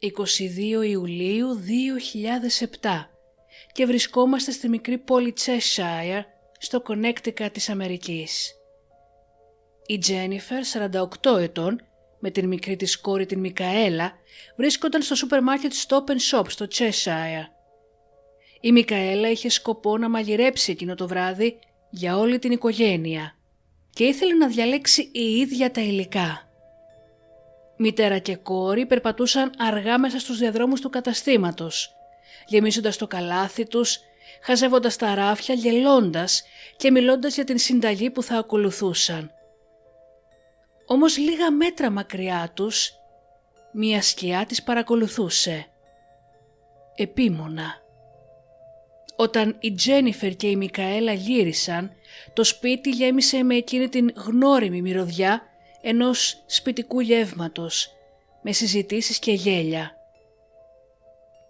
22 Ιουλίου 2007 και βρισκόμαστε στη μικρή πόλη Cheshire, στο Connecticut της Αμερικής. Η Τζένιφερ, 48 ετών, με την μικρή της κόρη την Μικαέλα, βρίσκονταν στο σούπερ μάρκετ Stop and Shop στο Cheshire. Η Μικαέλα είχε σκοπό να μαγειρέψει εκείνο το βράδυ για όλη την οικογένεια και ήθελε να διαλέξει η ίδια τα υλικά. Μητέρα και κόρη περπατούσαν αργά μέσα στους διαδρόμους του καταστήματος, γεμίζοντας το καλάθι τους, χαζεύοντας τα ράφια, γελώντας και μιλώντας για την συνταγή που θα ακολουθούσαν. Όμως λίγα μέτρα μακριά τους, μία σκιά τις παρακολουθούσε. Επίμονα. Όταν η Τζένιφερ και η Μικαέλα γύρισαν, το σπίτι γέμισε με εκείνη την γνώριμη μυρωδιά ενός σπιτικού γεύματος, με συζητήσεις και γέλια.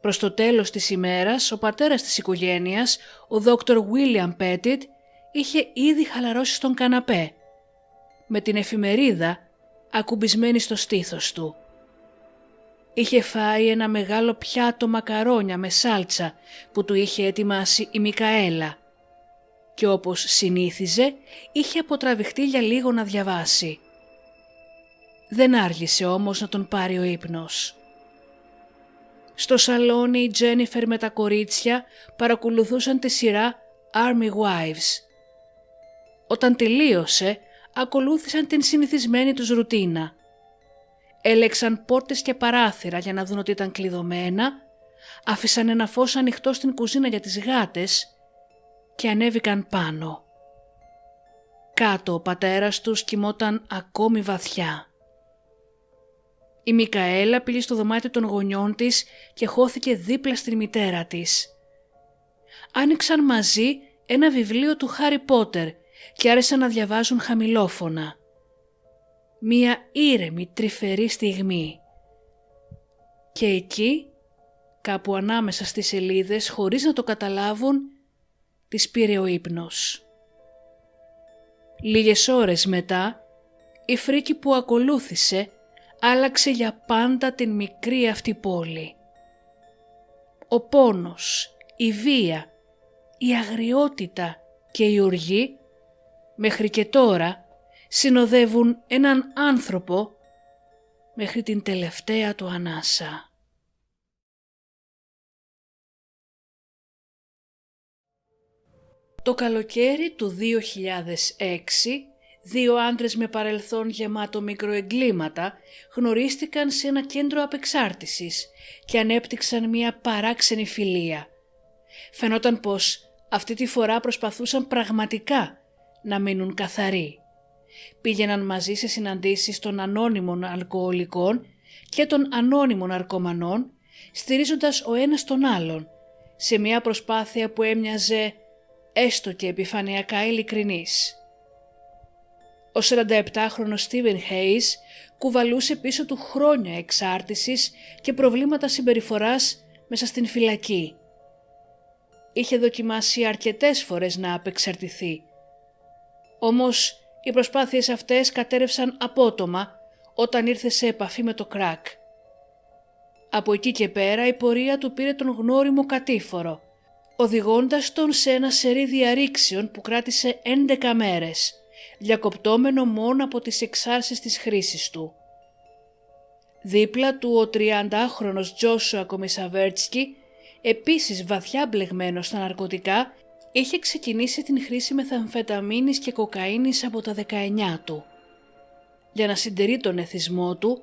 Προς το τέλος της ημέρας, ο πατέρας της οικογένειας, ο Dr. William Pettit, είχε ήδη χαλαρώσει στον καναπέ, με την εφημερίδα ακουμπισμένη στο στήθος του. Είχε φάει ένα μεγάλο πιάτο μακαρόνια με σάλτσα που του είχε ετοιμάσει η Μικαέλα και όπως συνήθιζε είχε αποτραβηχτεί για λίγο να διαβάσει. Δεν άργησε όμως να τον πάρει ο ύπνος. Στο σαλόνι η Τζένιφερ με τα κορίτσια παρακολουθούσαν τη σειρά Army Wives. Όταν τελείωσε, ακολούθησαν την συνηθισμένη τους ρουτίνα. Έλεξαν πόρτες και παράθυρα για να δουν ότι ήταν κλειδωμένα, άφησαν ένα φως ανοιχτό στην κουζίνα για τις γάτες και ανέβηκαν πάνω. Κάτω ο πατέρας τους κοιμόταν ακόμη βαθιά. Η Μικαέλα πήγε στο δωμάτιο των γονιών της και χώθηκε δίπλα στην μητέρα της. Άνοιξαν μαζί ένα βιβλίο του Χάρι Πότερ και άρχισαν να διαβάζουν χαμηλόφωνα. Μία ήρεμη, τρυφερή στιγμή. Και εκεί, κάπου ανάμεσα στις σελίδες, χωρίς να το καταλάβουν, τις πήρε ο ύπνος. Λίγες ώρες μετά, η φρίκη που ακολούθησε άλλαξε για πάντα την μικρή αυτή πόλη. Ο πόνος, η βία, η αγριότητα και η οργή, μέχρι και τώρα, συνοδεύουν έναν άνθρωπο μέχρι την τελευταία του ανάσα. Το καλοκαίρι του 2006, δύο άντρες με παρελθόν γεμάτο μικροεγκλήματα γνωρίστηκαν σε ένα κέντρο απεξάρτησης και ανέπτυξαν μια παράξενη φιλία. Φαινόταν πως αυτή τη φορά προσπαθούσαν πραγματικά να μείνουν καθαροί. Πήγαιναν μαζί σε συναντήσεις των ανώνυμων αλκοολικών και των ανώνυμων ναρκωμανών, στηρίζοντας ο ένας τον άλλον, σε μια προσπάθεια που έμοιαζε έστω και επιφανειακά ειλικρινής. Ο 47χρονος Στίβεν Χέις κουβαλούσε πίσω του χρόνια εξάρτησης και προβλήματα συμπεριφοράς μέσα στην φυλακή. Είχε δοκιμάσει αρκετές φορές να απεξαρτηθεί. Όμως οι προσπάθειες αυτές κατέρευσαν απότομα όταν ήρθε σε επαφή με το κρακ. Από εκεί και πέρα η πορεία του πήρε τον γνώριμο κατήφορο, οδηγώντας τον σε ένα σερί διαρρήξεων που κράτησε 11 μέρες, διακοπτόμενο μόνο από τις εξάρσεις της χρήσης του. Δίπλα του ο 30χρονος Τζόσουα Κομισαβέρτσκι, επίσης βαθιά μπλεγμένος στα ναρκωτικά, είχε ξεκινήσει την χρήση μεθαμφεταμίνης και κοκαίνης από τα 19 του. Για να συντηρεί τον εθισμό του,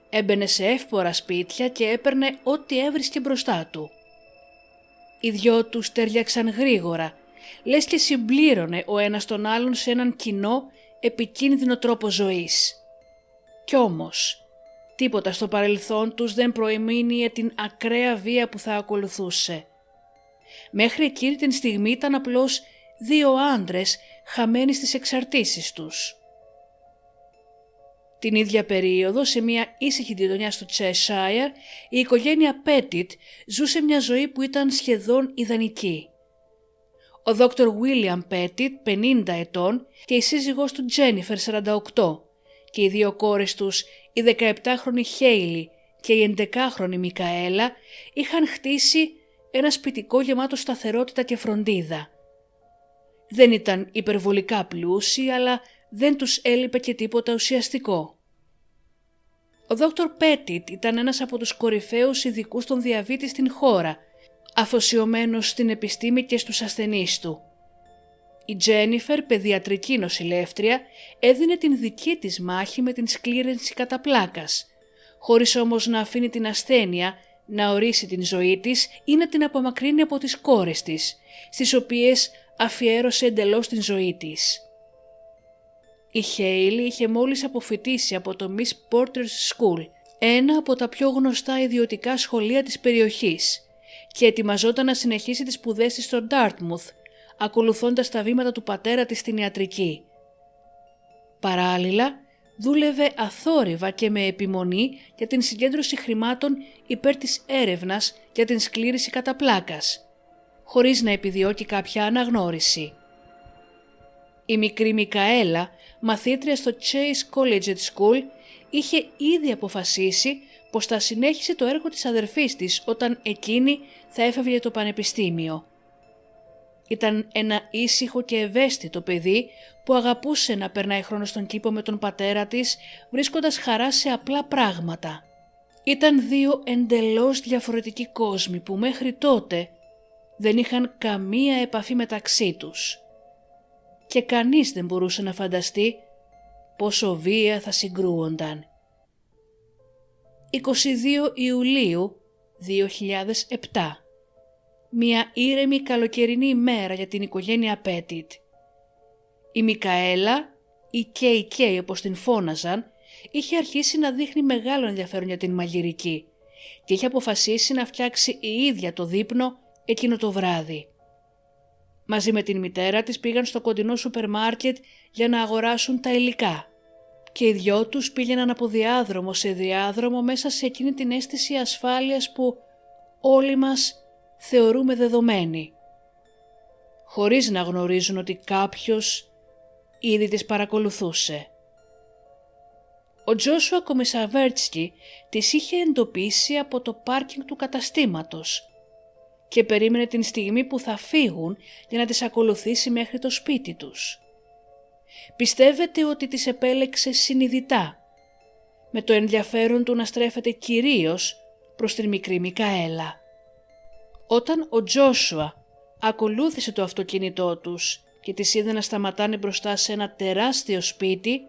έμπαινε σε εύπορα σπίτια και έπαιρνε ό,τι έβρισκε μπροστά του. Οι δυο τους τέριαξαν γρήγορα, λες και συμπλήρωνε ο ένας τον άλλον σε έναν κοινό, επικίνδυνο τρόπο ζωής. Κι όμως, τίποτα στο παρελθόν τους δεν προημήνυε την ακραία βία που θα ακολουθούσε. Μέχρι εκείνη την στιγμή ήταν απλώς δύο άντρες χαμένοι στις εξαρτήσεις τους. Την ίδια περίοδο, σε μια ήσυχη γειτονιά στο Cheshire, η οικογένεια Pettit ζούσε μια ζωή που ήταν σχεδόν ιδανική. Ο Dr. William Pettit, 50 ετών, και η σύζυγός του Jennifer, 48, και οι δύο κόρες τους, η 17χρονη Hayley και η 11χρονη Μικαέλα είχαν χτίσει ένα σπιτικό γεμάτο σταθερότητα και φροντίδα. Δεν ήταν υπερβολικά πλούσιοι, αλλά δεν τους έλειπε και τίποτα ουσιαστικό. Ο Δόκτωρ Πέτιτ ήταν ένας από τους κορυφαίους ειδικούς των διαβήτη στην χώρα, αφοσιωμένος στην επιστήμη και στους ασθενείς του. Η Τζένιφερ, παιδιατρική νοσηλεύτρια, έδινε την δική της μάχη με την σκλήρυνση κατά πλάκας, χωρίς όμως να αφήνει την ασθένεια να ορίσει την ζωή της ή να την απομακρύνει από τις κόρες της, στις οποίες αφιέρωσε εντελώς την ζωή της. Η Χέιλι είχε μόλις αποφοιτήσει από το Miss Porter's School, ένα από τα πιο γνωστά ιδιωτικά σχολεία της περιοχής, και ετοιμαζόταν να συνεχίσει τις σπουδές της στο Dartmouth, ακολουθώντας τα βήματα του πατέρα της στην ιατρική. Παράλληλα, δούλευε αθόρυβα και με επιμονή για την συγκέντρωση χρημάτων υπέρ της έρευνας για την σκλήρυνση κατά πλάκας, χωρίς να επιδιώκει κάποια αναγνώριση. Η μικρή Μικαέλα, μαθήτρια στο Chase Collegiate School, είχε ήδη αποφασίσει πως θα συνέχισε το έργο της αδερφής της όταν εκείνη θα έφευγε το πανεπιστήμιο. Ήταν ένα ήσυχο και ευαίσθητο παιδί που αγαπούσε να περνάει χρόνο στον κήπο με τον πατέρα της, βρίσκοντας χαρά σε απλά πράγματα. Ήταν δύο εντελώς διαφορετικοί κόσμοι που μέχρι τότε δεν είχαν καμία επαφή μεταξύ τους. Και κανείς δεν μπορούσε να φανταστεί πόσο βία θα συγκρούονταν. 22 Ιουλίου 2007. Μια ήρεμη καλοκαιρινή ημέρα για την οικογένεια Πέτιτ. Η Μικαέλα, η Κέι όπως την φώναζαν, είχε αρχίσει να δείχνει μεγάλο ενδιαφέρον για την μαγειρική και είχε αποφασίσει να φτιάξει η ίδια το δείπνο εκείνο το βράδυ. Μαζί με την μητέρα της πήγαν στο κοντινό σούπερ μάρκετ για να αγοράσουν τα υλικά και οι δυο τους πήγαιναν από διάδρομο σε διάδρομο μέσα σε εκείνη την αίσθηση ασφάλειας που όλοι μας θεωρούμε δεδομένη, χωρίς να γνωρίζουν ότι κάποιος ήδη τις παρακολουθούσε. Ο Τζόσουα Κομισαβέρτσκι τις είχε εντοπίσει από το πάρκινγκ του καταστήματος και περίμενε την στιγμή που θα φύγουν για να τις ακολουθήσει μέχρι το σπίτι τους. Πιστεύετε ότι τις επέλεξε συνειδητά, με το ενδιαφέρον του να στρέφεται κυρίως προς την μικρή Μικαέλα. Όταν ο Τζόσουα ακολούθησε το αυτοκίνητό τους και τις είδε να σταματάνε μπροστά σε ένα τεράστιο σπίτι,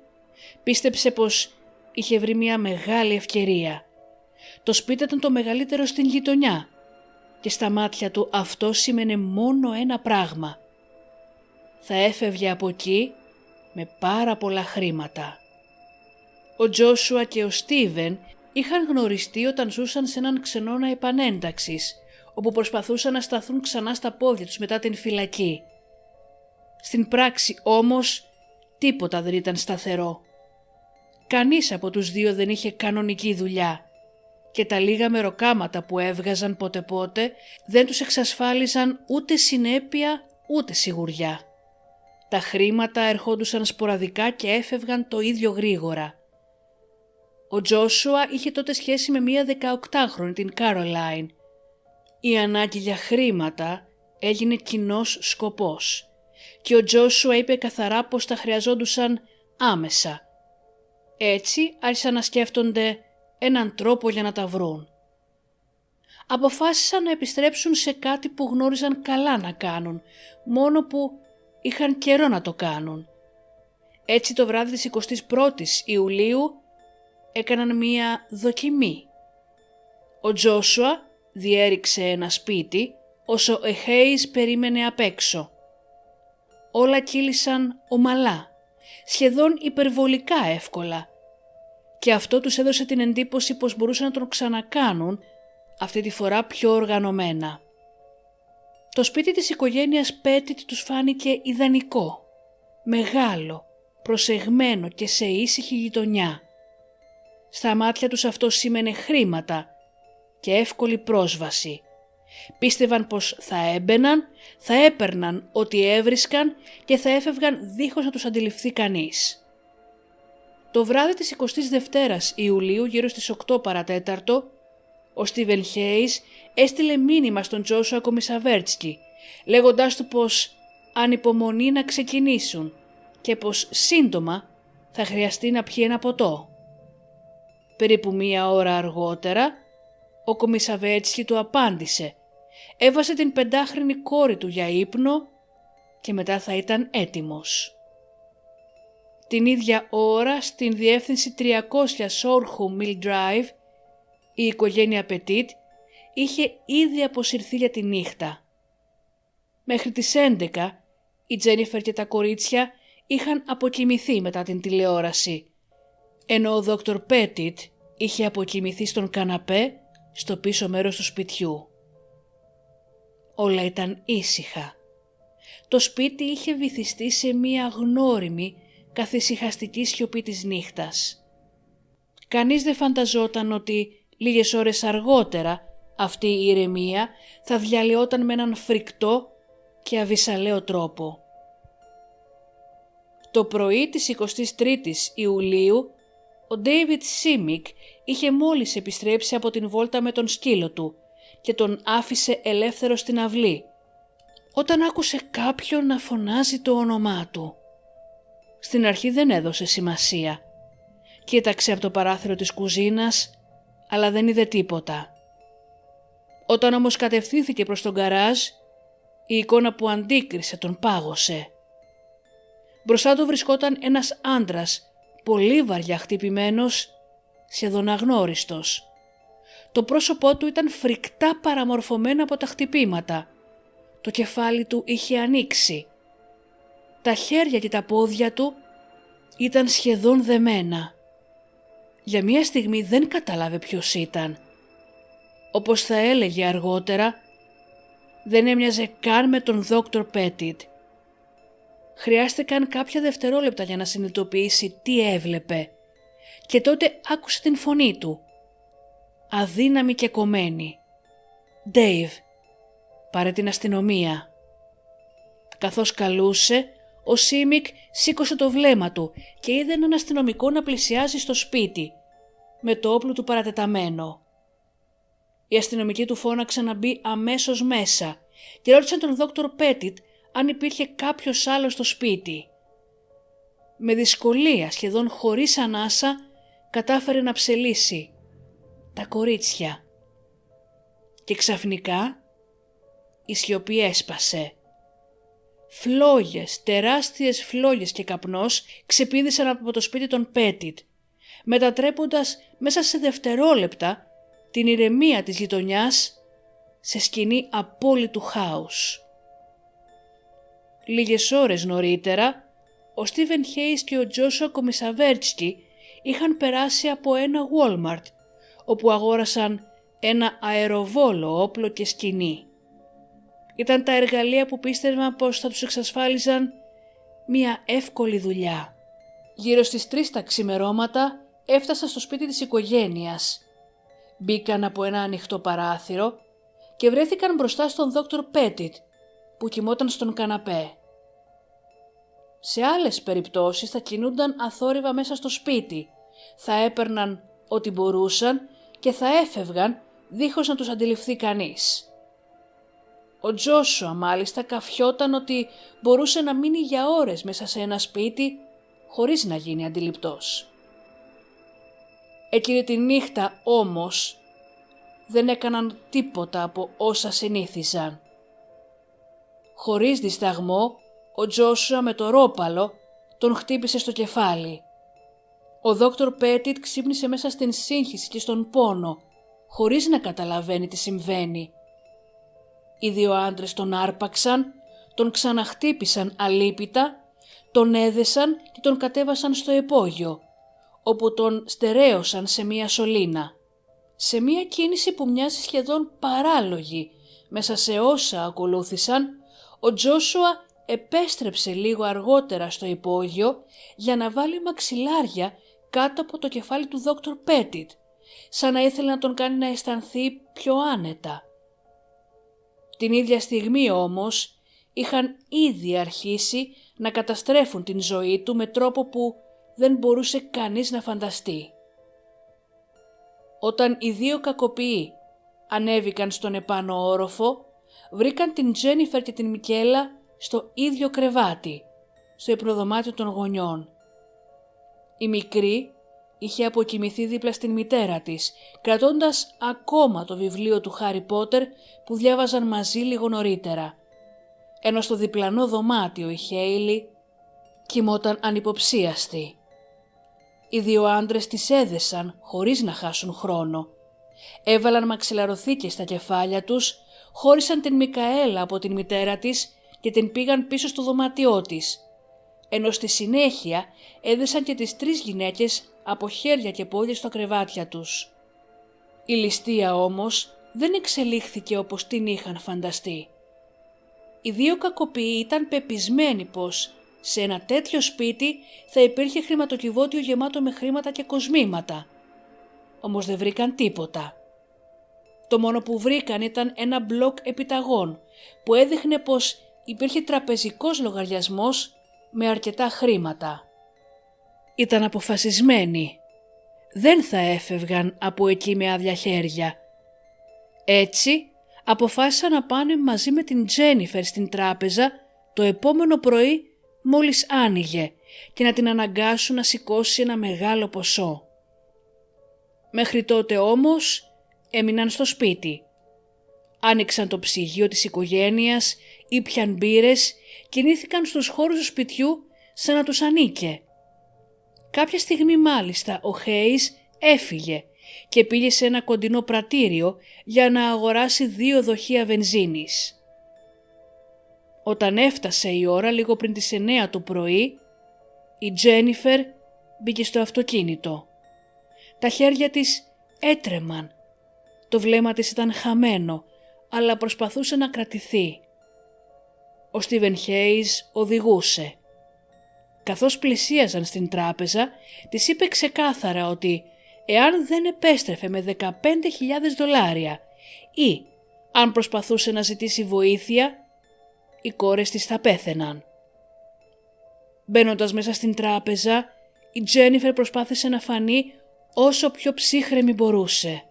πίστεψε πως είχε βρει μια μεγάλη ευκαιρία. Το σπίτι ήταν το μεγαλύτερο στην γειτονιά και στα μάτια του αυτό σήμαινε μόνο ένα πράγμα. Θα έφευγε από εκεί με πάρα πολλά χρήματα. Ο Τζόσουα και ο Στίβεν είχαν γνωριστεί όταν ζούσαν σε έναν ξενώνα επανένταξης, όπου προσπαθούσαν να σταθούν ξανά στα πόδια τους μετά την φυλακή. Στην πράξη όμως τίποτα δεν ήταν σταθερό. Κανείς από τους δύο δεν είχε κανονική δουλειά και τα λίγα μεροκάματα που έβγαζαν πότε-πότε δεν τους εξασφάλιζαν ούτε συνέπεια ούτε σιγουριά. Τα χρήματα ερχόντουσαν σποραδικά και έφευγαν το ίδιο γρήγορα. Ο Τζόσουα είχε τότε σχέση με μία 18χρονη, την Κάρολάιν. Η ανάγκη για χρήματα έγινε κοινός σκοπός και ο Τζόσουα είπε καθαρά πως τα χρειαζόντουσαν άμεσα. Έτσι άρχισαν να σκέφτονται έναν τρόπο για να τα βρουν. Αποφάσισαν να επιστρέψουν σε κάτι που γνώριζαν καλά να κάνουν, μόνο που είχαν καιρό να το κάνουν. Έτσι το βράδυ της 21ης Ιουλίου έκαναν μία δοκιμή. Ο Τζόσουα διέριξε ένα σπίτι όσο ο Χέις περίμενε απ' έξω. Όλα κύλησαν ομαλά, σχεδόν υπερβολικά εύκολα και αυτό τους έδωσε την εντύπωση πως μπορούσαν να τον ξανακάνουν, αυτή τη φορά πιο οργανωμένα. Το σπίτι της οικογένειας Πέτιτ τους φάνηκε ιδανικό, μεγάλο, προσεγμένο και σε ήσυχη γειτονιά. Στα μάτια τους αυτό σήμαινε χρήματα και εύκολη πρόσβαση. Πίστευαν πως θα έμπαιναν, θα έπαιρναν ό,τι έβρισκαν και θα έφευγαν δίχως να τους αντιληφθεί κανείς. Το βράδυ της 22ης Ιουλίου, γύρω στις 8 παρατέταρτο, ο Στίβεν Χέις έστειλε μήνυμα στον Τζόσουα Κομισαβέρτσκι, λέγοντάς του πως ανυπομονεί να ξεκινήσουν και πως σύντομα θα χρειαστεί να πιει ένα ποτό. Περίπου 1 ώρα αργότερα, ο Κομισαβέρτσκι του απάντησε, έβασε την 5χρονη κόρη του για ύπνο και μετά θα ήταν έτοιμος. Την ίδια ώρα, στην διεύθυνση 300 Sorghum Mill Drive, η οικογένεια Petit είχε ήδη αποσυρθεί για τη νύχτα. Μέχρι τις 11 η Τζένιφερ και τα κορίτσια είχαν αποκοιμηθεί μετά την τηλεόραση, ενώ ο Δόκτωρ Πέτιτ είχε αποκοιμηθεί στον καναπέ στο πίσω μέρος του σπιτιού. Όλα ήταν ήσυχα. Το σπίτι είχε βυθιστεί σε μία γνώριμη, καθησυχαστική σιωπή της νύχτας. Κανείς δεν φανταζόταν ότι λίγες ώρες αργότερα αυτή η ηρεμία θα διαλυόταν με έναν φρικτό και αβυσαλαίο τρόπο. Το πρωί της 23ης Ιουλίου, ο Ντέιβιτ Σίμικ είχε μόλις επιστρέψει από την βόλτα με τον σκύλο του και τον άφησε ελεύθερο στην αυλή, όταν άκουσε κάποιον να φωνάζει το όνομά του. Στην αρχή δεν έδωσε σημασία. Κοίταξε από το παράθυρο της κουζίνας, αλλά δεν είδε τίποτα. Όταν όμως κατευθύνθηκε προς τον γκαράζ, η εικόνα που αντίκρισε τον πάγωσε. Μπροστά του βρισκόταν ένας άντρας, πολύ βαριά χτυπημένος, σχεδόν αγνώριστος. Το πρόσωπό του ήταν φρικτά παραμορφωμένο από τα χτυπήματα. Το κεφάλι του είχε ανοίξει. Τα χέρια και τα πόδια του ήταν σχεδόν δεμένα. Για μία στιγμή δεν κατάλαβε ποιος ήταν. Όπως θα έλεγε αργότερα, δεν έμοιαζε καν με τον Δόκτωρ Πέτιτ. Χρειάστηκαν κάποια δευτερόλεπτα για να συνειδητοποιήσει τι έβλεπε και τότε άκουσε την φωνή του, αδύναμη και κομμένη. «Ντέιβ, πάρε την αστυνομία». Καθώς καλούσε, ο Σίμικ σήκωσε το βλέμμα του και είδε έναν αστυνομικό να πλησιάζει στο σπίτι, με το όπλο του παρατεταμένο. Οι αστυνομικοί του φώναξαν να μπει αμέσως μέσα και ρώτησαν τον Δόκτωρ Πέτιτ αν υπήρχε κάποιος άλλος στο σπίτι. Με δυσκολία, σχεδόν χωρίς ανάσα, κατάφερε να ψελίσει τα κορίτσια. Και ξαφνικά η σιωπή έσπασε. Φλόγες, τεράστιες φλόγες και καπνός ξεπήδησαν από το σπίτι των Πέτιτ, μετατρέποντας μέσα σε δευτερόλεπτα την ηρεμία της γειτονιάς σε σκηνή απόλυτου χάους. Λίγες ώρες νωρίτερα, ο Στίβεν Χέις και ο Τζόσουα Κομισαβέρτσκι είχαν περάσει από ένα Walmart, όπου αγόρασαν ένα αεροβόλο όπλο και σκηνή. Ήταν τα εργαλεία που πίστευαν πως θα τους εξασφάλιζαν μια εύκολη δουλειά. Γύρω στις 3 τα ξημερώματα έφτασαν στο σπίτι της οικογένειας. Μπήκαν από ένα ανοιχτό παράθυρο και βρέθηκαν μπροστά στον Δόκτωρ Πέτιτ, που κοιμόταν στον καναπέ. Σε άλλες περιπτώσεις θα κινούνταν αθόρυβα μέσα στο σπίτι, θα έπαιρναν ό,τι μπορούσαν και θα έφευγαν δίχως να τους αντιληφθεί κανείς. Ο Τζόσουα μάλιστα καφιόταν ότι μπορούσε να μείνει για ώρες μέσα σε ένα σπίτι χωρίς να γίνει αντιληπτός. Εκείνη τη νύχτα όμως δεν έκαναν τίποτα από όσα συνήθιζαν. Χωρίς δισταγμό, ο Τζόσουα με το ρόπαλο τον χτύπησε στο κεφάλι. Ο Δόκτωρ Πέτιτ ξύπνησε μέσα στην σύγχυση και στον πόνο, χωρίς να καταλαβαίνει τι συμβαίνει. Οι 2 άντρες τον άρπαξαν, τον ξαναχτύπησαν αλίπητα, τον έδεσαν και τον κατέβασαν στο υπόγειο, όπου τον στερέωσαν σε μία σωλήνα. Σε μία κίνηση που μοιάζει σχεδόν παράλογη μέσα σε όσα ακολούθησαν, ο Τζόσουα επέστρεψε λίγο αργότερα στο υπόγειο για να βάλει μαξιλάρια κάτω από το κεφάλι του Δόκτωρ Πέτιτ, σαν να ήθελε να τον κάνει να αισθανθεί πιο άνετα. Την ίδια στιγμή όμως είχαν ήδη αρχίσει να καταστρέφουν την ζωή του με τρόπο που δεν μπορούσε κανείς να φανταστεί. Όταν οι δύο κακοποιοί ανέβηκαν στον επάνω όροφο, βρήκαν την Τζένιφερ και την Μικέλα στο ίδιο κρεβάτι, στο υπνοδωμάτιο των γονιών. Η μικρή είχε αποκοιμηθεί δίπλα στην μητέρα της, κρατώντας ακόμα το βιβλίο του Χάρι Πότερ που διάβαζαν μαζί λίγο νωρίτερα, ενώ στο διπλανό δωμάτιο η Χέιλι κοιμόταν ανυποψίαστη. Οι δύο άντρες τις έδεσαν χωρίς να χάσουν χρόνο. Έβαλαν μαξιλαροθήκες στα κεφάλια τους, χώρισαν την Μικαέλα από την μητέρα της και την πήγαν πίσω στο δωμάτιό της, ενώ στη συνέχεια έδεσαν και τις τρεις γυναίκες από χέρια και πόδια στα κρεβάτια τους. Η ληστεία όμως δεν εξελίχθηκε όπως την είχαν φανταστεί. Οι δύο κακοποιοί ήταν πεπισμένοι πως σε ένα τέτοιο σπίτι θα υπήρχε χρηματοκιβώτιο γεμάτο με χρήματα και κοσμήματα. Όμως δεν βρήκαν τίποτα. Το μόνο που βρήκαν ήταν ένα μπλοκ επιταγών που έδειχνε πως υπήρχε τραπεζικός λογαριασμός με αρκετά χρήματα. Ήταν αποφασισμένοι. Δεν θα έφευγαν από εκεί με άδεια χέρια. Έτσι αποφάσισαν να πάνε μαζί με την Τζένιφερ στην τράπεζα το επόμενο πρωί μόλις άνοιγε και να την αναγκάσουν να σηκώσει ένα μεγάλο ποσό. Μέχρι τότε όμως έμειναν στο σπίτι. Άνοιξαν το ψυγείο της οικογένειας, ήπιαν μπύρες, κινήθηκαν στους χώρους του σπιτιού σαν να τους ανήκε. Κάποια στιγμή μάλιστα ο Χέις έφυγε και πήγε σε ένα κοντινό πρατήριο για να αγοράσει 2 δοχεία βενζίνης. Όταν έφτασε η ώρα λίγο πριν τις 9 το πρωί, η Τζένιφερ μπήκε στο αυτοκίνητο. Τα χέρια της έτρεμαν. Το βλέμμα της ήταν χαμένο, αλλά προσπαθούσε να κρατηθεί. Ο Στίβεν Χέις οδηγούσε. Καθώς πλησίαζαν στην τράπεζα, της είπε ξεκάθαρα ότι εάν δεν επέστρεφε με $15,000 ή αν προσπαθούσε να ζητήσει βοήθεια, οι κόρες της θα πέθαιναν. Μπαίνοντας μέσα στην τράπεζα, η Τζένιφερ προσπάθησε να φανεί όσο πιο ψύχρεμη μπορούσε.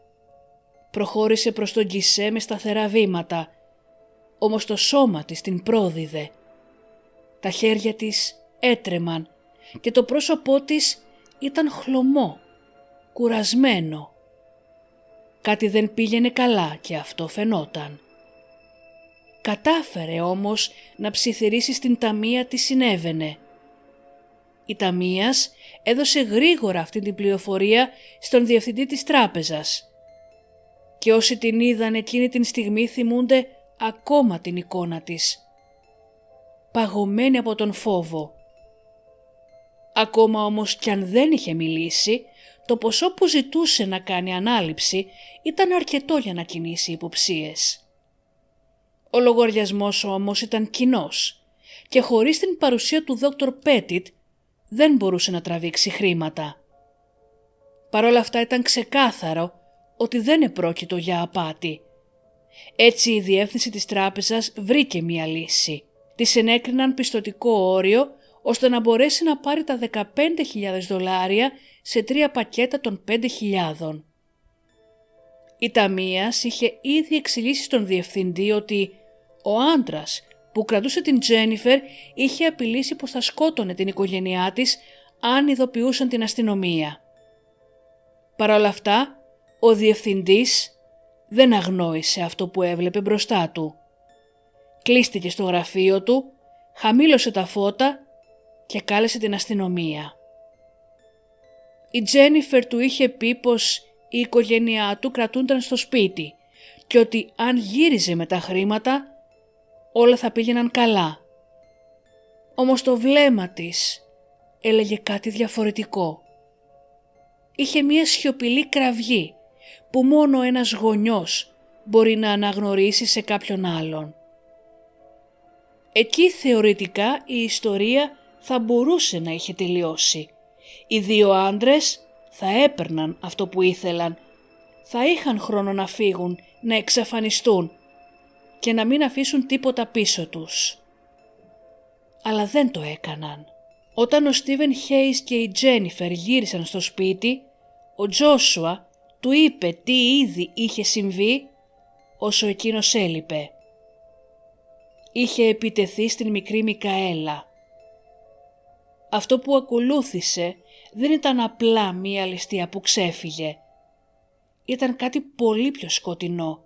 Προχώρησε προς τον γκισέ με σταθερά βήματα, όμως το σώμα της την πρόδιδε. Τα χέρια της έτρεμαν και το πρόσωπό της ήταν χλωμό, κουρασμένο. Κάτι δεν πήγαινε καλά και αυτό φαινόταν. Κατάφερε όμως να ψιθυρίσει στην ταμεία τι συνέβαινε. Η ταμείας έδωσε γρήγορα αυτή την πληροφορία στον διευθυντή της τράπεζας. Και όσοι την είδαν εκείνη την στιγμή θυμούνται ακόμα την εικόνα της. Παγωμένη από τον φόβο. Ακόμα όμως κι αν δεν είχε μιλήσει, το ποσό που ζητούσε να κάνει ανάληψη ήταν αρκετό για να κινήσει υποψίες. Ο λογαριασμός όμως ήταν κοινός και χωρίς την παρουσία του Δόκτωρ Πέτιτ δεν μπορούσε να τραβήξει χρήματα. Παρ' όλα αυτά ήταν ξεκάθαρο ότι δεν επρόκειτο για απάτη. Έτσι η διεύθυνση της τράπεζας βρήκε μία λύση. Της ενέκριναν πιστωτικό όριο ώστε να μπορέσει να πάρει τα $15,000 σε 3 πακέτα των 5.000. Η ταμείας είχε ήδη εξηγήσει στον διευθυντή ότι ο άντρας που κρατούσε την Τζένιφερ είχε απειλήσει πως θα σκότωνε την οικογένειά της αν ειδοποιούσαν την αστυνομία. Παρ' όλα αυτά, ο διευθυντής δεν αγνόησε αυτό που έβλεπε μπροστά του. Κλείστηκε στο γραφείο του, χαμήλωσε τα φώτα και κάλεσε την αστυνομία. Η Τζένιφερ του είχε πει πως η οικογένειά του κρατούνταν στο σπίτι και ότι αν γύριζε με τα χρήματα όλα θα πήγαιναν καλά. Όμως το βλέμμα της έλεγε κάτι διαφορετικό. Είχε μία σιωπηλή κραυγή που μόνο ένας γονιός μπορεί να αναγνωρίσει σε κάποιον άλλον. Εκεί θεωρητικά η ιστορία θα μπορούσε να είχε τελειώσει. Οι δύο άντρες θα έπαιρναν αυτό που ήθελαν, θα είχαν χρόνο να φύγουν, να εξαφανιστούν και να μην αφήσουν τίποτα πίσω τους. Αλλά δεν το έκαναν. Όταν ο Στίβεν Χέις και η Τζένιφερ γύρισαν στο σπίτι, ο Τζόσουα του είπε τι ήδη είχε συμβεί όσο εκείνος έλειπε. Είχε επιτεθεί στην μικρή Μικαέλα. Αυτό που ακολούθησε δεν ήταν απλά μία ληστεία που ξέφυγε. Ήταν κάτι πολύ πιο σκοτεινό,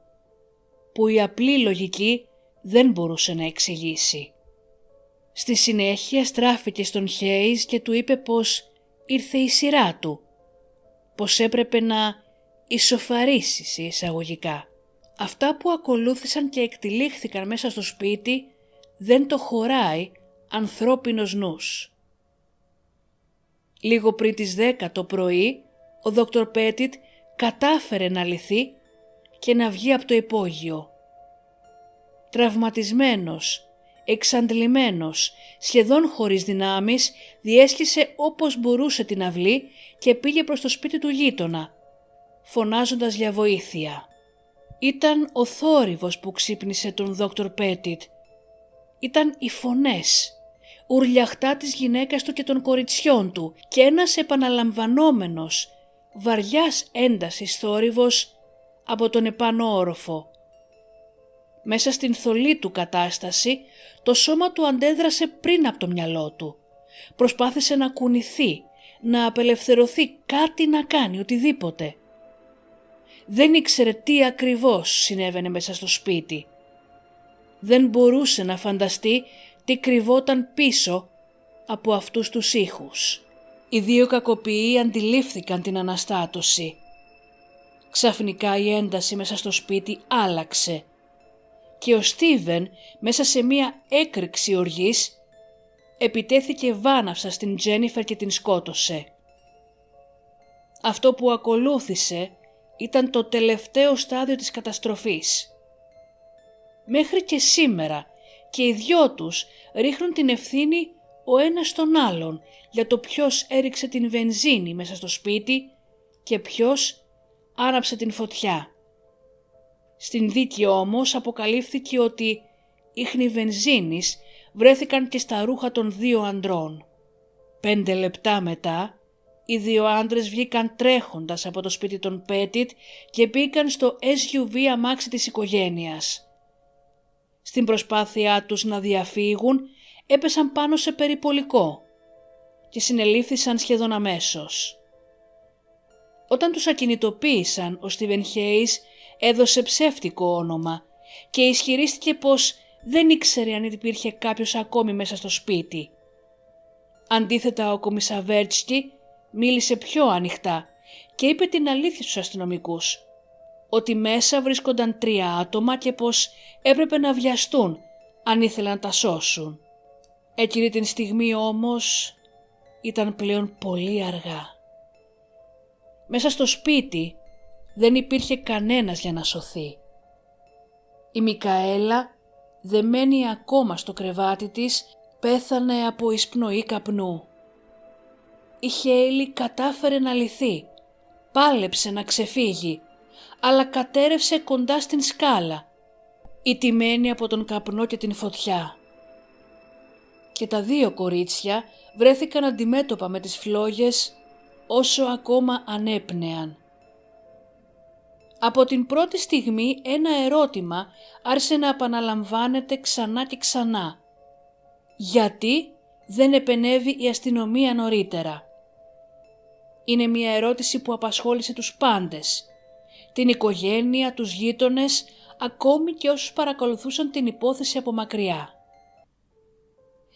που η απλή λογική δεν μπορούσε να εξηγήσει. Στη συνέχεια στράφηκε στον Χέις και του είπε πως ήρθε η σειρά του, πως έπρεπε να ισοφαρίσει εισαγωγικά. Αυτά που ακολούθησαν και εκτυλίχθηκαν μέσα στο σπίτι δεν το χωράει ανθρώπινος νους. Λίγο πριν τις 10 το πρωί, ο Δόκτωρ Πέτιτ κατάφερε να λυθεί και να βγει από το υπόγειο. Τραυματισμένος, εξαντλημένος, σχεδόν χωρίς δυνάμεις, διέσχισε όπως μπορούσε την αυλή και πήγε προς το σπίτι του γείτονα, φωνάζοντας για βοήθεια. Ήταν ο θόρυβος που ξύπνησε τον Δόκτωρ Πέτιτ. Ήταν οι φωνές, ουρλιαχτά της γυναίκας του και των κοριτσιών του και ένας επαναλαμβανόμενος, βαριάς έντασης θόρυβος από τον επάνω όροφο. Μέσα στην θολή του κατάσταση, το σώμα του αντέδρασε πριν από το μυαλό του. Προσπάθησε να κουνηθεί, να απελευθερωθεί, κάτι να κάνει, οτιδήποτε. Δεν ήξερε τι ακριβώς συνέβαινε μέσα στο σπίτι. Δεν μπορούσε να φανταστεί τι κρυβόταν πίσω από αυτούς τους ήχους. Οι δύο κακοποιοί αντιλήφθηκαν την αναστάτωση. Ξαφνικά η ένταση μέσα στο σπίτι άλλαξε και ο Στίβεν μέσα σε μία έκρηξη οργής επιτέθηκε βάναυσα στην Τζένιφερ και την σκότωσε. Αυτό που ακολούθησε ήταν το τελευταίο στάδιο της καταστροφής. Μέχρι και σήμερα και οι δυο τους ρίχνουν την ευθύνη ο ένας στον άλλον για το ποιος έριξε την βενζίνη μέσα στο σπίτι και ποιος άναψε την φωτιά. Στην δίκη όμως αποκαλύφθηκε ότι ίχνη βενζίνης βρέθηκαν και στα ρούχα των δύο ανδρών. 5 λεπτά μετά, οι δύο άντρες βγήκαν τρέχοντας από το σπίτι των Πέτιτ και μπήκαν στο SUV αμάξι της οικογένειας. Στην προσπάθειά τους να διαφύγουν, έπεσαν πάνω σε περιπολικό και συνελήφθησαν σχεδόν αμέσως. Όταν τους ακινητοποίησαν, ο Στίβεν Χέις έδωσε ψεύτικο όνομα και ισχυρίστηκε πως δεν ήξερε αν υπήρχε κάποιος ακόμη μέσα στο σπίτι. Αντίθετα, ο Κομισαβέρτσκι μίλησε πιο ανοιχτά και είπε την αλήθεια στους αστυνομικούς, ότι μέσα βρίσκονταν 3 άτομα και πως έπρεπε να βιαστούν αν ήθελαν να τα σώσουν. Εκείνη την στιγμή όμως ήταν πλέον πολύ αργά. Μέσα στο σπίτι δεν υπήρχε κανένας για να σωθεί. Η Μικαέλα, δεμένη ακόμα στο κρεβάτι της, πέθανε από εισπνοή καπνού. Η Χέιλι κατάφερε να λυθεί, πάλεψε να ξεφύγει, αλλά κατέρευσε κοντά στην σκάλα, ηττημένη από τον καπνό και την φωτιά. Και τα δύο κορίτσια βρέθηκαν αντιμέτωπα με τις φλόγες όσο ακόμα ανέπνεαν. Από την πρώτη στιγμή ένα ερώτημα άρχισε να επαναλαμβάνεται ξανά και ξανά. Γιατί δεν επενέβη η αστυνομία νωρίτερα? Είναι μια ερώτηση που απασχόλησε τους πάντες, την οικογένεια, τους γείτονες, ακόμη και όσους παρακολουθούσαν την υπόθεση από μακριά.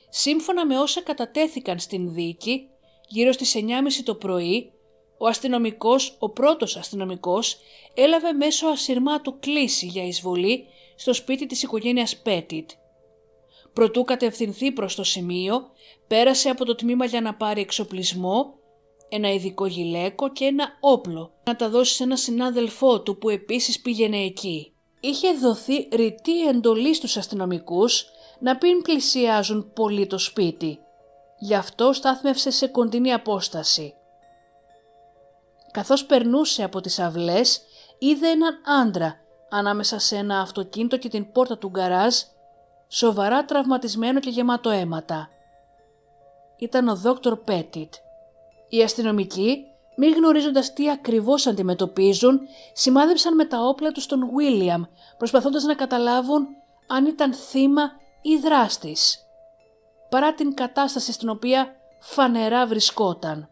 Σύμφωνα με όσα κατατέθηκαν στην δίκη, γύρω στις 9.30 το πρωί, ο πρώτος αστυνομικός, έλαβε μέσω ασυρμάτου κλήση για εισβολή στο σπίτι της οικογένειας Πέτιτ. Προτού κατευθυνθεί προς το σημείο, πέρασε από το τμήμα για να πάρει εξοπλισμό, ένα ειδικό γυλαίκο και ένα όπλο, να τα δώσει σε ένα συνάδελφό του που επίσης πήγαινε εκεί. Είχε δοθεί ρητή εντολή στους αστυνομικούς να μην πλησιάζουν πολύ το σπίτι. Γι' αυτό στάθμευσε σε κοντινή απόσταση. Καθώς περνούσε από τις αυλές, είδε έναν άντρα ανάμεσα σε ένα αυτοκίνητο και την πόρτα του γκαράζ, σοβαρά τραυματισμένο και γεμάτο αίματα. ήταν ο Δόκτωρ Πέτιτ. Οι αστυνομικοί, μη γνωρίζοντας τι ακριβώς αντιμετωπίζουν, σημάδεψαν με τα όπλα τους τον Βίλιαμ, προσπαθώντας να καταλάβουν αν ήταν θύμα ή δράστης, παρά την κατάσταση στην οποία φανερά βρισκόταν.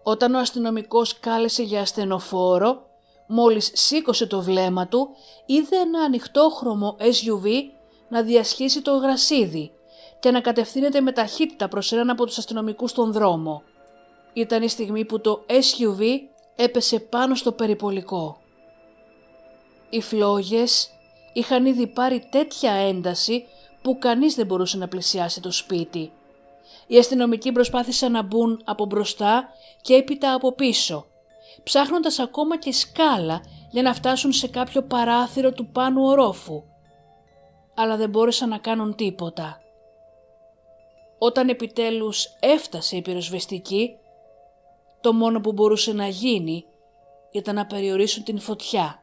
Όταν ο αστυνομικός κάλεσε για ασθενοφόρο, μόλις σήκωσε το βλέμμα του, είδε ένα ανοιχτόχρωμο SUV να διασχίσει το γρασίδι και να κατευθύνεται με ταχύτητα προς έναν από τους αστυνομικούς στον δρόμο. Ήταν η στιγμή που το SUV έπεσε πάνω στο περιπολικό. Οι φλόγες είχαν ήδη πάρει τέτοια ένταση που κανείς δεν μπορούσε να πλησιάσει το σπίτι. Οι αστυνομικοί προσπάθησαν να μπουν από μπροστά και έπειτα από πίσω, ψάχνοντας ακόμα και σκάλα για να φτάσουν σε κάποιο παράθυρο του πάνω ορόφου, αλλά δεν μπόρεσαν να κάνουν τίποτα. Όταν επιτέλους έφτασε η πυροσβεστική, το μόνο που μπορούσε να γίνει ήταν να περιορίσουν την φωτιά,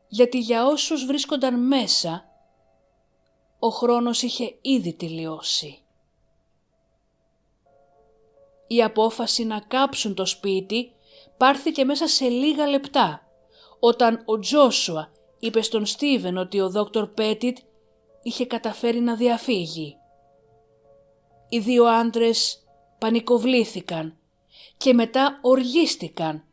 γιατί για όσους βρίσκονταν μέσα, ο χρόνος είχε ήδη τελειώσει. Η απόφαση να κάψουν το σπίτι πάρθηκε μέσα σε λίγα λεπτά, όταν ο Τζόσουα είπε στον Στίβεν ότι ο Δόκτωρ Πέτιτ είχε καταφέρει να διαφύγει. Οι δύο άντρες πανικοβλήθηκαν και μετά οργίστηκαν,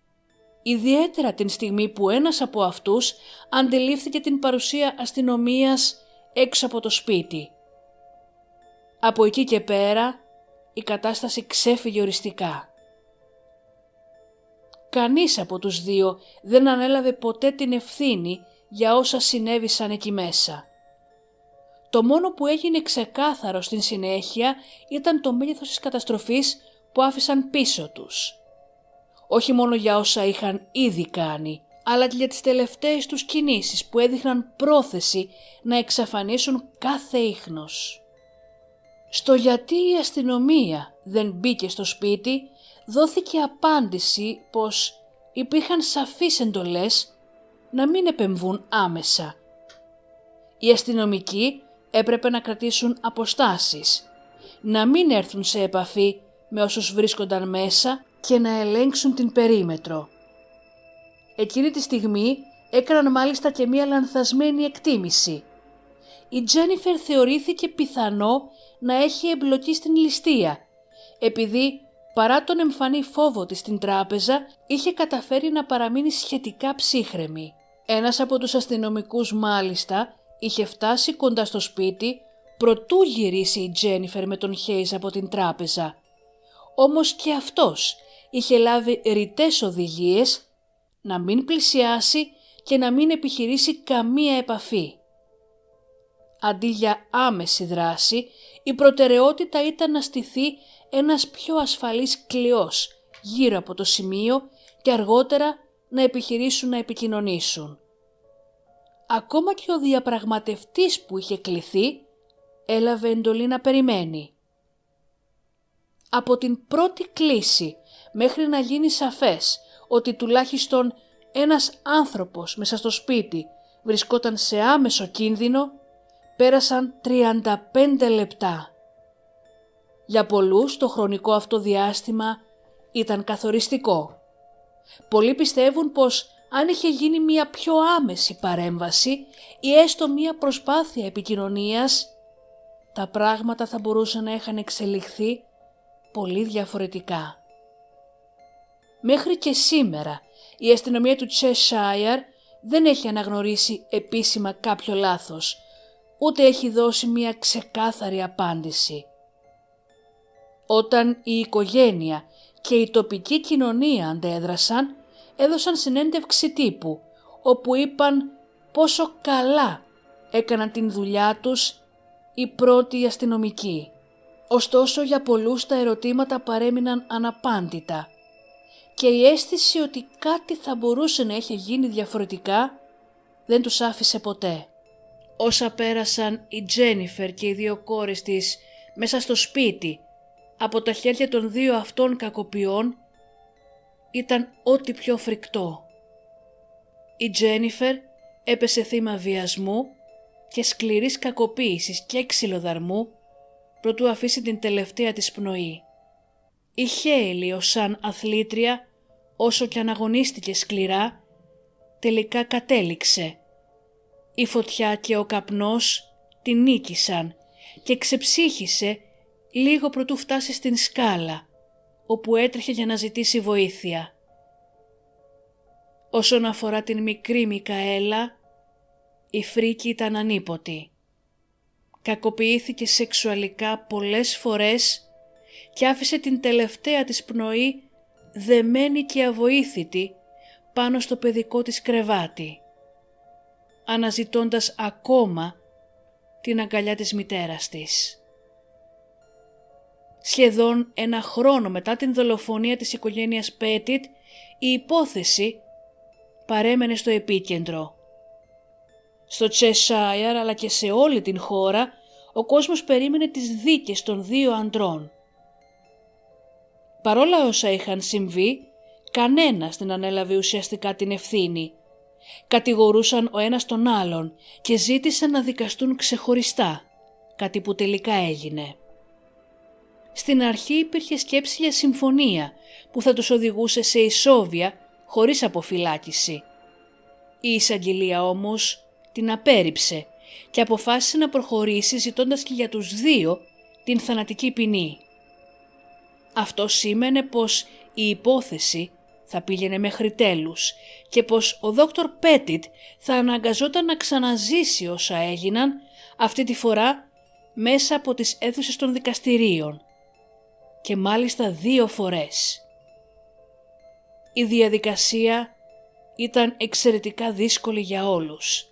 ιδιαίτερα την στιγμή που ένας από αυτούς αντιλήφθηκε την παρουσία αστυνομίας έξω από το σπίτι. Από εκεί και πέρα η κατάσταση ξέφυγε οριστικά. Κανείς από τους δύο δεν ανέλαβε ποτέ την ευθύνη για όσα συνέβησαν εκεί μέσα. Το μόνο που έγινε ξεκάθαρο στην συνέχεια ήταν το μέγεθος της καταστροφής που άφησαν πίσω τους. Όχι μόνο για όσα είχαν ήδη κάνει, αλλά και για τις τελευταίες τους κινήσεις που έδειχναν πρόθεση να εξαφανίσουν κάθε ίχνος. Στο γιατί η αστυνομία δεν μπήκε στο σπίτι, δόθηκε απάντηση πως υπήρχαν σαφείς εντολές να μην επεμβούν άμεσα. Οι αστυνομικοί έπρεπε να κρατήσουν αποστάσεις, να μην έρθουν σε επαφή με όσους βρίσκονταν μέσα και να ελέγξουν την περίμετρο. Εκείνη τη στιγμή έκαναν μάλιστα και μία λανθασμένη εκτίμηση. Η Τζένιφερ θεωρήθηκε πιθανό να έχει εμπλοκή στην ληστεία, επειδή παρά τον εμφανή φόβο της στην τράπεζα είχε καταφέρει να παραμείνει σχετικά ψύχρεμη. Ένας από τους αστυνομικούς μάλιστα είχε φτάσει κοντά στο σπίτι προτού γυρίσει η Τζένιφερ με τον Χέις από την τράπεζα. Όμως και αυτός είχε λάβει ρητές οδηγίες να μην πλησιάσει και να μην επιχειρήσει καμία επαφή. Αντί για άμεση δράση, η προτεραιότητα ήταν να στηθεί ένας πιο ασφαλής κλειός γύρω από το σημείο και αργότερα να επιχειρήσουν να επικοινωνήσουν. Ακόμα και ο διαπραγματευτής που είχε κληθεί έλαβε εντολή να περιμένει. Από την πρώτη κλήση μέχρι να γίνει σαφές ότι τουλάχιστον ένας άνθρωπος μέσα στο σπίτι βρισκόταν σε άμεσο κίνδυνο, πέρασαν 35 λεπτά. Για πολλούς το χρονικό αυτό διάστημα ήταν καθοριστικό. Πολλοί πιστεύουν πως αν είχε γίνει μια πιο άμεση παρέμβαση ή έστω μια προσπάθεια επικοινωνίας, τα πράγματα θα μπορούσαν να είχαν εξελιχθεί πολύ διαφορετικά. Μέχρι και σήμερα η αστυνομία του Cheshire δεν έχει αναγνωρίσει επίσημα κάποιο λάθος, ούτε έχει δώσει μια ξεκάθαρη απάντηση. Όταν η οικογένεια και η τοπική κοινωνία αντέδρασαν, έδωσαν συνέντευξη τύπου, όπου είπαν πόσο καλά έκαναν την δουλειά τους οι πρώτοι αστυνομικοί. Ωστόσο για πολλούς τα ερωτήματα παρέμειναν αναπάντητα και η αίσθηση ότι κάτι θα μπορούσε να έχει γίνει διαφορετικά δεν τους άφησε ποτέ. Όσα πέρασαν η Τζένιφερ και οι δύο κόρες της μέσα στο σπίτι από τα χέρια των δύο αυτών κακοποιών ήταν ό,τι πιο φρικτό. Η Τζένιφερ έπεσε θύμα βιασμού και σκληρής κακοποίησης και ξυλοδαρμού προτού αφήσει την τελευταία της πνοή. Η Χέιλι ως σαν αθλήτρια, όσο κι αν αγωνίστηκε σκληρά, τελικά κατέληξε. Η φωτιά και ο καπνός την νίκησαν και ξεψύχησε λίγο προτού φτάσει στην σκάλα, όπου έτρεχε για να ζητήσει βοήθεια. Όσον αφορά την μικρή Μικαέλα, η φρίκη ήταν ανίποτη. Κακοποιήθηκε σεξουαλικά πολλές φορές και άφησε την τελευταία της πνοή δεμένη και αβοήθητη πάνω στο παιδικό της κρεβάτι, αναζητώντας ακόμα την αγκαλιά της μητέρας της. Σχεδόν ένα χρόνο μετά την δολοφονία της οικογένειας Πέτιτ, η υπόθεση παρέμενε στο επίκεντρο. Στο Τσεσάιρ αλλά και σε όλη την χώρα, ο κόσμος περίμενε τις δίκες των δύο αντρών. Παρόλα όσα είχαν συμβεί, κανένας δεν ανέλαβε ουσιαστικά την ευθύνη. Κατηγορούσαν ο ένας τον άλλον και ζήτησαν να δικαστούν ξεχωριστά, κάτι που τελικά έγινε. Στην αρχή υπήρχε σκέψη για συμφωνία που θα τους οδηγούσε σε ισόβια χωρίς αποφυλάκηση. Η εισαγγελία όμως την απέρριψε και αποφάσισε να προχωρήσει ζητώντας και για τους δύο την θανατική ποινή. Αυτό σήμαινε πως η υπόθεση θα πήγαινε μέχρι τέλους και πως ο Δόκτωρ Πέτιτ θα αναγκαζόταν να ξαναζήσει όσα έγιναν, αυτή τη φορά μέσα από τις αίθουσες των δικαστηρίων, και μάλιστα 2 φορές. Η διαδικασία ήταν εξαιρετικά δύσκολη για όλους.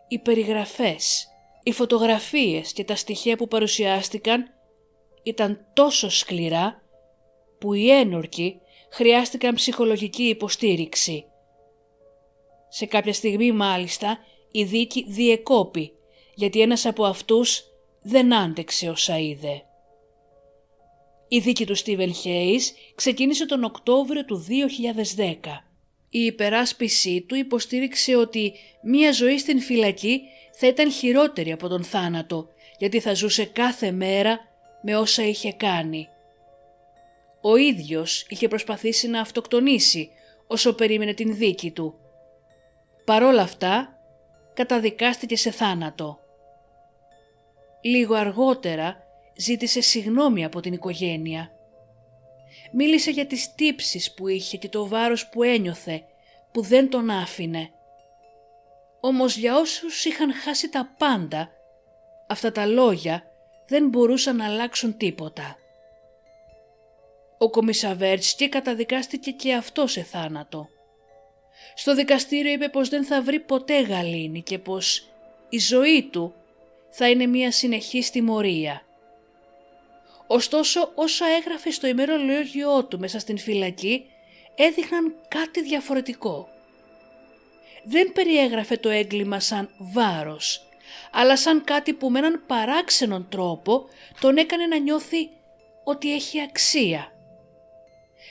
Οι περιγραφές, οι φωτογραφίες και τα στοιχεία που παρουσιάστηκαν ήταν τόσο σκληρά που οι ένορκοι χρειάστηκαν ψυχολογική υποστήριξη. Σε κάποια στιγμή μάλιστα η δίκη διεκόπη γιατί ένας από αυτούς δεν άντεξε όσα είδε. Η δίκη του Στίβεν Χέις ξεκίνησε τον Οκτώβριο του 2010. Η υπεράσπιση του υποστήριξε ότι μία ζωή στην φυλακή θα ήταν χειρότερη από τον θάνατο, γιατί θα ζούσε κάθε μέρα με όσα είχε κάνει. Ο ίδιος είχε προσπαθήσει να αυτοκτονήσει όσο περίμενε την δίκη του. Παρόλα αυτά, καταδικάστηκε σε θάνατο. Λίγο αργότερα ζήτησε συγγνώμη από την οικογένεια. Μίλησε για τις τύψεις που είχε και το βάρος που ένιωθε, που δεν τον άφηνε. Όμως για όσους είχαν χάσει τα πάντα, αυτά τα λόγια δεν μπορούσαν να αλλάξουν τίποτα. Ο Κομισαβέρτσκι καταδικάστηκε και αυτό σε θάνατο. Στο δικαστήριο είπε πως δεν θα βρει ποτέ γαλήνη και πως η ζωή του θα είναι μια συνεχής τιμωρία. Ωστόσο, όσα έγραφε στο ημερολόγιό του μέσα στην φυλακή έδειχναν κάτι διαφορετικό. Δεν περιέγραφε το έγκλημα σαν βάρος, αλλά σαν κάτι που με έναν παράξενον τρόπο τον έκανε να νιώθει ότι έχει αξία.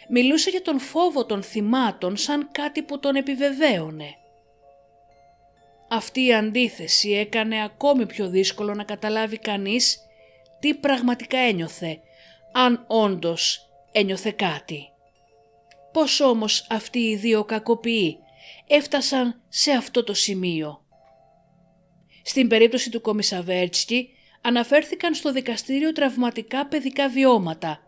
Μιλούσε για τον φόβο των θυμάτων σαν κάτι που τον επιβεβαίωνε. Αυτή η αντίθεση έκανε ακόμη πιο δύσκολο να καταλάβει κανείς τι πραγματικά ένιωθε, αν όντως ένιωθε κάτι. Πώς όμως αυτοί οι δύο κακοποιοί έφτασαν σε αυτό το σημείο. Στην περίπτωση του Κομισαβέρτσκι αναφέρθηκαν στο δικαστήριο τραυματικά παιδικά βιώματα,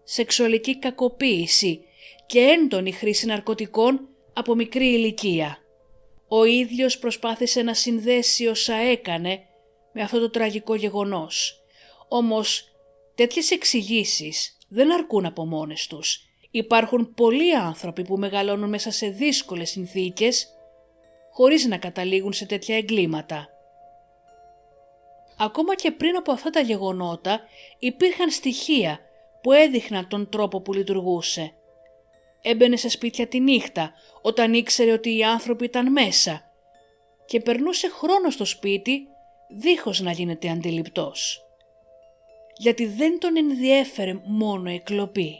σεξουαλική κακοποίηση και έντονη χρήση ναρκωτικών από μικρή ηλικία. Ο ίδιος προσπάθησε να συνδέσει όσα έκανε με αυτό το τραγικό γεγονός. Όμως τέτοιες εξηγήσεις δεν αρκούν από μόνες τους. Υπάρχουν πολλοί άνθρωποι που μεγαλώνουν μέσα σε δύσκολες συνθήκες χωρίς να καταλήγουν σε τέτοια εγκλήματα. Ακόμα και πριν από αυτά τα γεγονότα υπήρχαν στοιχεία που έδειχναν τον τρόπο που λειτουργούσε. Έμπαινε σε σπίτια τη νύχτα όταν ήξερε ότι οι άνθρωποι ήταν μέσα και περνούσε χρόνο στο σπίτι δίχως να γίνεται αντιληπτός. Γιατί δεν τον ενδιέφερε μόνο η κλοπή.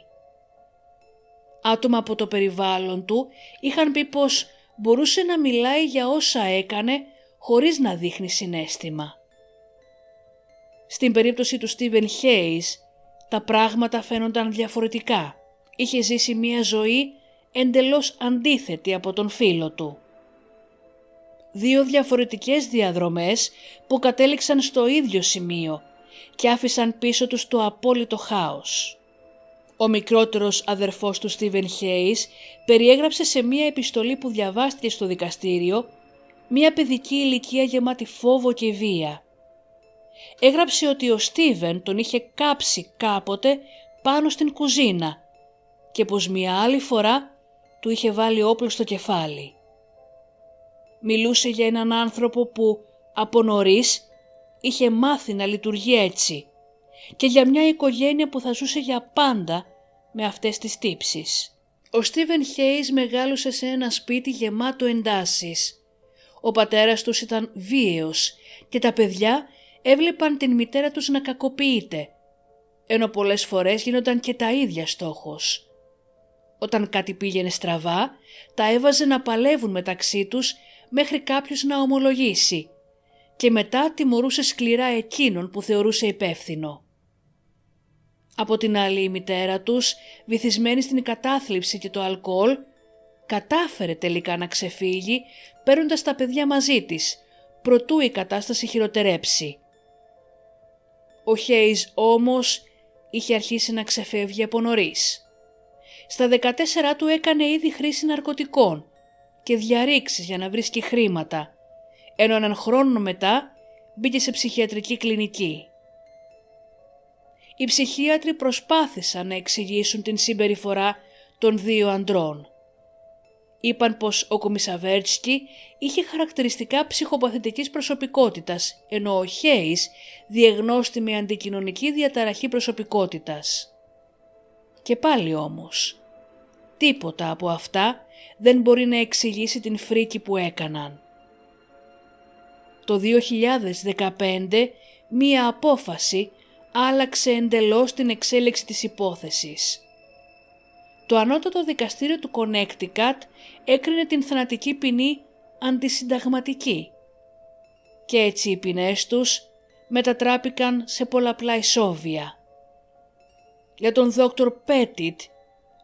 Άτομα από το περιβάλλον του είχαν πει πως μπορούσε να μιλάει για όσα έκανε χωρίς να δείχνει συναίσθημα. Στην περίπτωση του Στίβεν Χέις, τα πράγματα φαίνονταν διαφορετικά. Είχε ζήσει μία ζωή εντελώς αντίθετη από τον φίλο του. Δύο διαφορετικές διαδρομές που κατέληξαν στο ίδιο σημείο και άφησαν πίσω τους το απόλυτο χάος. Ο μικρότερος αδερφός του Στίβεν Χέις περιέγραψε σε μία επιστολή που διαβάστηκε στο δικαστήριο μία παιδική ηλικία γεμάτη φόβο και βία. Έγραψε ότι ο Στίβεν τον είχε κάψει κάποτε πάνω στην κουζίνα και πως μία άλλη φορά του είχε βάλει όπλο στο κεφάλι. Μιλούσε για έναν άνθρωπο που από νωρίς είχε μάθει να λειτουργεί έτσι και για μια οικογένεια που θα ζούσε για πάντα με αυτές τις τύψεις. Ο Στίβεν Χέις μεγάλωσε σε ένα σπίτι γεμάτο εντάσεις. Ο πατέρας τους ήταν βίαιος και τα παιδιά έβλεπαν την μητέρα τους να κακοποιείται, ενώ πολλές φορές γίνονταν και τα ίδια στόχος. Όταν κάτι πήγαινε στραβά, τα έβαζε να παλεύουν μεταξύ τους μέχρι κάποιος να ομολογήσει και μετά τιμωρούσε σκληρά εκείνον που θεωρούσε υπεύθυνο. Από την άλλη η μητέρα τους, βυθισμένη στην κατάθλιψη και το αλκοόλ, κατάφερε τελικά να ξεφύγει παίρνοντας τα παιδιά μαζί της, προτού η κατάσταση χειροτερέψει. Ο Χέις όμως είχε αρχίσει να ξεφεύγει από νωρίς. Στα 14 του έκανε ήδη χρήση ναρκωτικών και διαρρήξεις για να βρίσκει χρήματα, ενώ έναν χρόνο μετά μπήκε σε ψυχιατρική κλινική. Οι ψυχίατροι προσπάθησαν να εξηγήσουν την συμπεριφορά των δύο ανδρών. Είπαν πως ο Κομισαβέρτσκι είχε χαρακτηριστικά ψυχοπαθητικής προσωπικότητας, ενώ ο Χέις διεγνώστη με αντικοινωνική διαταραχή προσωπικότητας. Και πάλι όμως, τίποτα από αυτά δεν μπορεί να εξηγήσει την φρίκη που έκαναν. Το 2015 μία απόφαση άλλαξε εντελώς την εξέλιξη της υπόθεσης. Το ανώτατο δικαστήριο του Κονέκτικατ έκρινε την θανατική ποινή αντισυνταγματική και έτσι οι ποινές τους μετατράπηκαν σε πολλαπλά ισόβια. Για τον Δόκτωρ Πέτιτ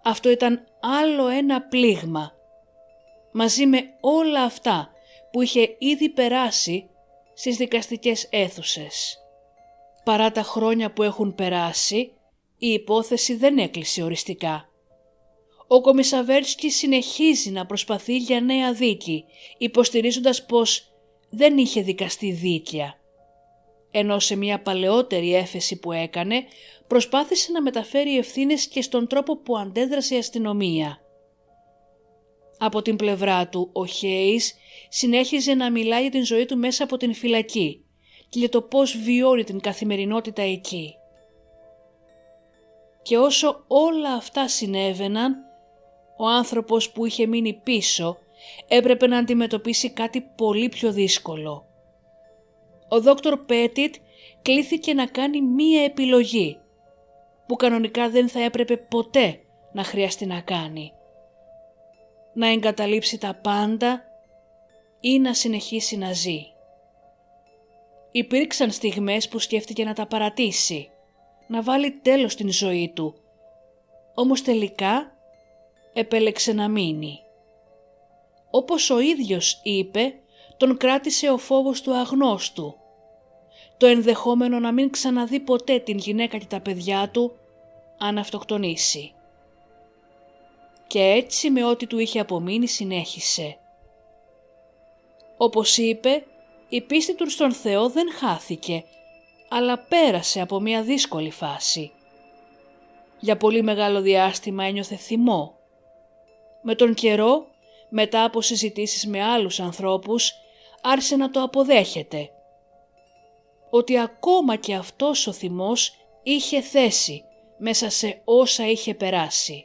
αυτό ήταν άλλο ένα πλήγμα, μαζί με όλα αυτά που είχε ήδη περάσει στις δικαστικές αίθουσες. Παρά τα χρόνια που έχουν περάσει, η υπόθεση δεν έκλεισε οριστικά. Ο Κομισαβέρτσκι συνεχίζει να προσπαθεί για νέα δίκη, υποστηρίζοντας πως δεν είχε δικαστεί δίκαια. Ενώ σε μια παλαιότερη έφεση που έκανε, προσπάθησε να μεταφέρει ευθύνες και στον τρόπο που αντέδρασε η αστυνομία. Από την πλευρά του, ο Χέις συνέχιζε να μιλάει για την ζωή του μέσα από την φυλακή και για το πώς βιώνει την καθημερινότητα εκεί. Και όσο όλα αυτά συνέβαιναν, ο άνθρωπος που είχε μείνει πίσω έπρεπε να αντιμετωπίσει κάτι πολύ πιο δύσκολο. Ο Δόκτωρ Πέτιτ κλήθηκε να κάνει μία επιλογή που κανονικά δεν θα έπρεπε ποτέ να χρειαστεί να κάνει. Να εγκαταλείψει τα πάντα ή να συνεχίσει να ζει. Υπήρξαν στιγμές που σκέφτηκε να τα παρατήσει, να βάλει τέλος στην ζωή του, όμως τελικά επέλεξε να μείνει. Όπως ο ίδιος είπε, τον κράτησε ο φόβος του αγνώστου, το ενδεχόμενο να μην ξαναδεί ποτέ την γυναίκα και τα παιδιά του αν αυτοκτονήσει. Και έτσι με ό,τι του είχε απομείνει συνέχισε. Όπως είπε, η πίστη του στον Θεό δεν χάθηκε, αλλά πέρασε από μια δύσκολη φάση. Για πολύ μεγάλο διάστημα ένιωθε θυμό. Με τον καιρό, μετά από συζητήσεις με άλλους ανθρώπους, άρχισε να το αποδέχεται. Ότι ακόμα και αυτός ο θυμός είχε θέση μέσα σε όσα είχε περάσει.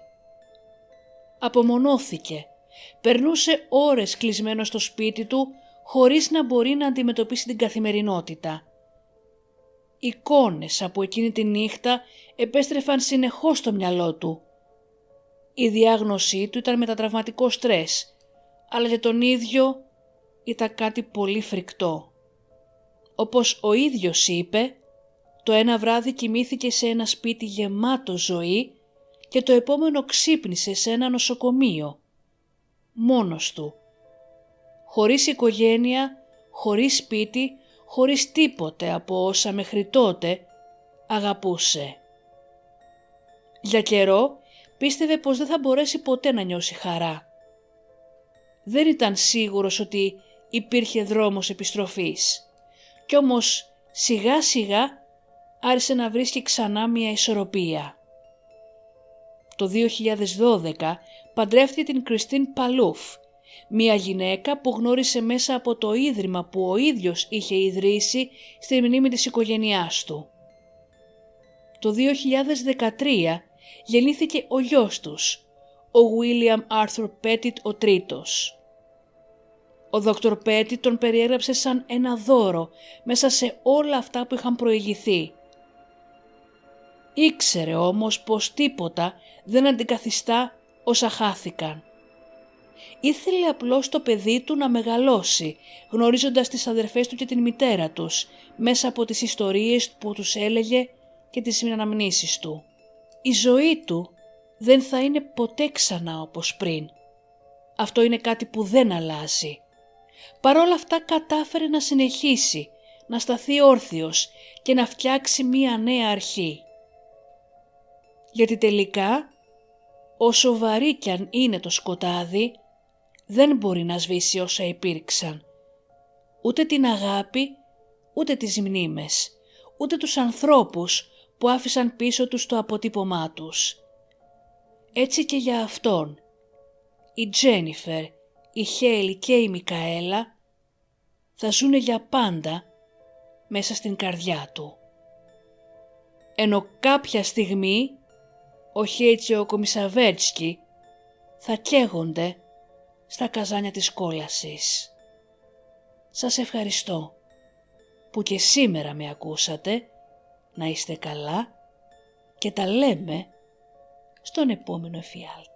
Απομονώθηκε, περνούσε ώρες κλεισμένο στο σπίτι του χωρίς να μπορεί να αντιμετωπίσει την καθημερινότητα. Εικόνες από εκείνη τη νύχτα επέστρεφαν συνεχώς στο μυαλό του. Η διάγνωσή του ήταν μετατραυματικό στρες, αλλά για τον ίδιο ήταν κάτι πολύ φρικτό. Όπως ο ίδιος είπε, Το ένα βράδυ κοιμήθηκε σε ένα σπίτι γεμάτο ζωή και το επόμενο ξύπνησε σε ένα νοσοκομείο. Μόνος του. Χωρίς οικογένεια, χωρίς σπίτι, χωρίς τίποτε από όσα μέχρι τότε αγαπούσε. Για καιρό πίστευε πως δεν θα μπορέσει ποτέ να νιώσει χαρά. Δεν ήταν σίγουρος ότι υπήρχε δρόμος επιστροφής. Κι όμως σιγά σιγά άρχισε να βρίσκει ξανά μια ισορροπία. Το 2012 παντρεύτηκε την Κριστίν Παλούφ, μια γυναίκα που γνώρισε μέσα από το ίδρυμα που ο ίδιος είχε ιδρύσει στη μνήμη της οικογένειάς του. Το 2013 γεννήθηκε ο γιος τους, ο William Arthur Pettit ο τρίτος. Ο Δόκτωρ Pettit τον περιέγραψε σαν ένα δώρο μέσα σε όλα αυτά που είχαν προηγηθεί. Ήξερε όμως πως τίποτα δεν αντικαθιστά όσα χάθηκαν. Ήθελε απλώς το παιδί του να μεγαλώσει, γνωρίζοντας τις αδερφές του και την μητέρα τους, μέσα από τις ιστορίες που τους έλεγε και τις αναμνήσεις του. Η ζωή του δεν θα είναι ποτέ ξανά όπως πριν. Αυτό είναι κάτι που δεν αλλάζει. Παρ' όλα αυτά κατάφερε να συνεχίσει, να σταθεί όρθιος και να φτιάξει μία νέα αρχή. Γιατί τελικά, όσο βαρύ κι αν είναι το σκοτάδι, δεν μπορεί να σβήσει όσα υπήρξαν. Ούτε την αγάπη, ούτε τις μνήμες, ούτε τους ανθρώπους που άφησαν πίσω τους το αποτύπωμά τους. Έτσι και για αυτόν, η Τζένιφερ, η Χέιλι και η Μικαέλα θα ζουνε για πάντα μέσα στην καρδιά του. Ενώ κάποια στιγμή ο Χέιτ και ο Κομισαβέτσκι θα καίγονται στα καζάνια της κόλασης. Σας ευχαριστώ που και σήμερα με ακούσατε. Να είστε καλά και τα λέμε στον επόμενο εφιάλτη.